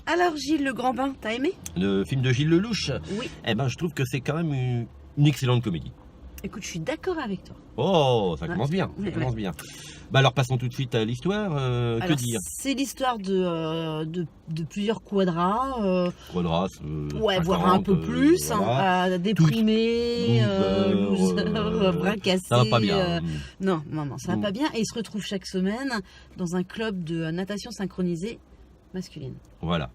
Alors Gilles Le Grand Bain, t'as aimé? Le film de Gilles Lelouch? Oui. Eh ben, je trouve que c'est quand même une excellente comédie. Écoute, je suis d'accord avec toi. Oh, ça commence bien, Ouais, ça commence bien. Bah alors passons tout de suite à l'histoire. Que Alors, dire? c'est l'histoire de plusieurs quadras, Quadras, ouais, 50, voire un peu plus, voilà. déprimés, Loser, losers, bras cassés. Ça va pas bien. Non, ça va pas bien. Et ils se retrouvent chaque semaine dans un club de natation synchronisée masculine. Voilà.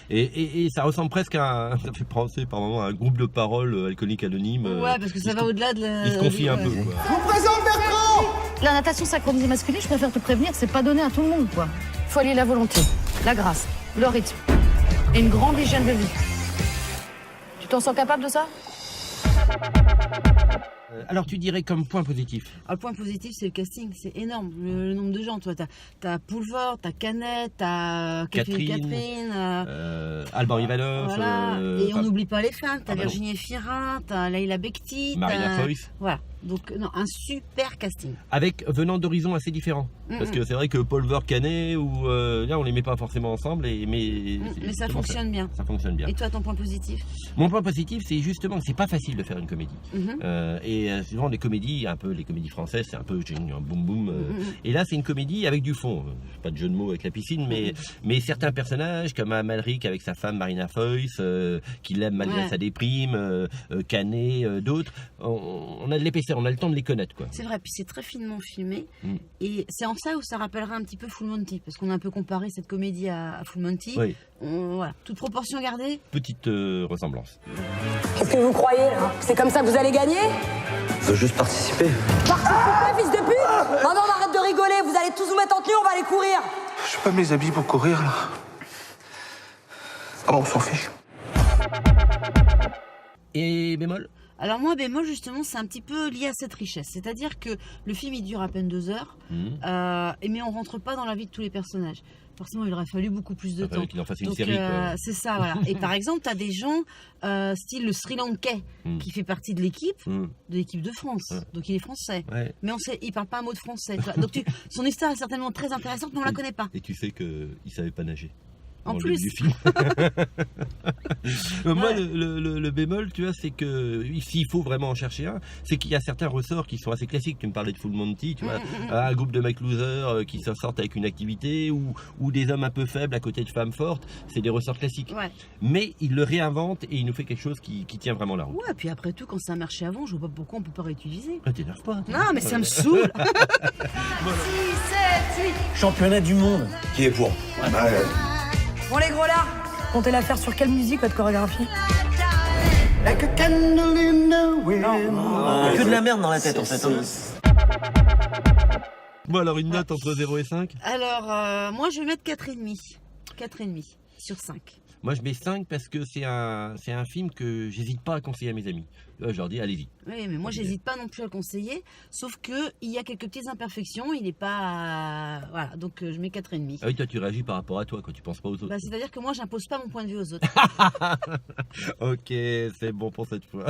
Et ça ressemble presque à ça fait penser par moment à un groupe de paroles alcooliques anonymes. Ouais, parce que ça va au-delà de la... Ils se confient un peu, quoi. Je vous présente Bertrand. La natation synchronisée masculine, je préfère te prévenir, c'est pas donné à tout le monde, quoi. Faut allier la volonté, la grâce, le rythme et une grande hygiène de vie. Tu t'en sens capable de ça? Alors tu dirais comme point positif? Alors, le point positif, c'est le casting, c'est énorme, le nombre de gens. Toi, t'as Poulvord, t'as Canet, t'as Catherine, Alban Ivanov, voilà. Et on n'oublie pas les femmes, t'as bah Virginie Efira, t'as Leila Bekti, Marina Foïs. Voilà, donc non, un super casting. Avec venant d'horizons assez différents. Parce que c'est vrai que Paul Canet ou là on les met pas forcément ensemble, mais ça fonctionne bien. Ça fonctionne bien. Et toi, ton point positif? Mon point positif, c'est justement que c'est pas facile de faire une comédie. Et souvent les comédies, un peu les comédies françaises, c'est un peu un boum boum. Et là, c'est une comédie avec du fond. Pas de jeu de mots avec la piscine, mais certains personnages comme Amalric avec sa femme Marina Foïs, qui l'aime malgré sa déprime, Canet, d'autres. On a de l'épaisseur, on a le temps de les connaître, quoi. C'est vrai, puis c'est très finement filmé. Et c'est en ça où ça rappellera un petit peu Full Monty, parce qu'on a un peu comparé cette comédie à Full Monty. Oui. Voilà, toute proportion gardée. Petite ressemblance. Qu'est-ce que vous croyez, là? C'est comme ça que vous allez gagner? Je veux juste participer. Participer, fils de pute! Oh non, arrête de rigoler, vous allez tous vous mettre en tenue, on va aller courir! Je suis pas mes habits pour courir, là. Ah bon, on s'en fiche. Et bémol? Alors moi, bémol, justement, c'est un petit peu lié à cette richesse. C'est-à-dire que le film, il dure à peine 2 heures, mais on rentre pas dans la vie de tous les personnages. Forcément, il aurait fallu beaucoup plus de temps. Qu'il en fasse une Donc, série, quoi. c'est ça, voilà. Et par exemple, tu as des gens, style le Sri Lankais, qui fait partie de l'équipe de France. Donc il est français. Ouais. Mais il parle pas un mot de français. Tu vois. Donc son histoire est certainement très intéressante, mais on la connaît pas. Et tu sais qu'il savait pas nager. En dans le plus. du film. Moi, le bémol, tu vois, c'est que ici, il faut vraiment en chercher un. C'est qu'il y a certains ressorts qui sont assez classiques. Tu me parlais de Full Monty, tu vois, un groupe de mecs losers qui s'en sortent avec une activité ou des hommes un peu faibles à côté de femmes fortes. C'est des ressorts classiques. Ouais. Mais il le réinvente et il nous fait quelque chose qui tient vraiment la route. Ouais, puis après tout, quand ça a marché avant, je vois pas pourquoi on peut pas réutiliser. Ah, t'énerve pas. Non, mais ça me saoule. 6, 7, 8. Championnat du monde. Qui est pour? Bon, les gros là, Comptez la faire sur quelle musique, votre chorégraphie? Like a candle in the wind. Que de la merde dans la tête, en fait. Bon, alors une note entre 0 et 5? Alors, moi, je vais mettre 4,5. 4,5 sur 5. Moi, je mets 5 parce que c'est un film que j'hésite pas à conseiller à mes amis. Je leur dis, allez-y. Oui, mais moi, j'hésite pas non plus à le conseiller. Sauf qu'il y a quelques petites imperfections. Il n'est pas... Voilà, donc je mets 4,5. Ah oui, toi, tu réagis par rapport à toi, quand tu penses pas aux autres. Bah, c'est-à-dire que moi, j'impose pas mon point de vue aux autres. Ok, c'est bon pour cette fois.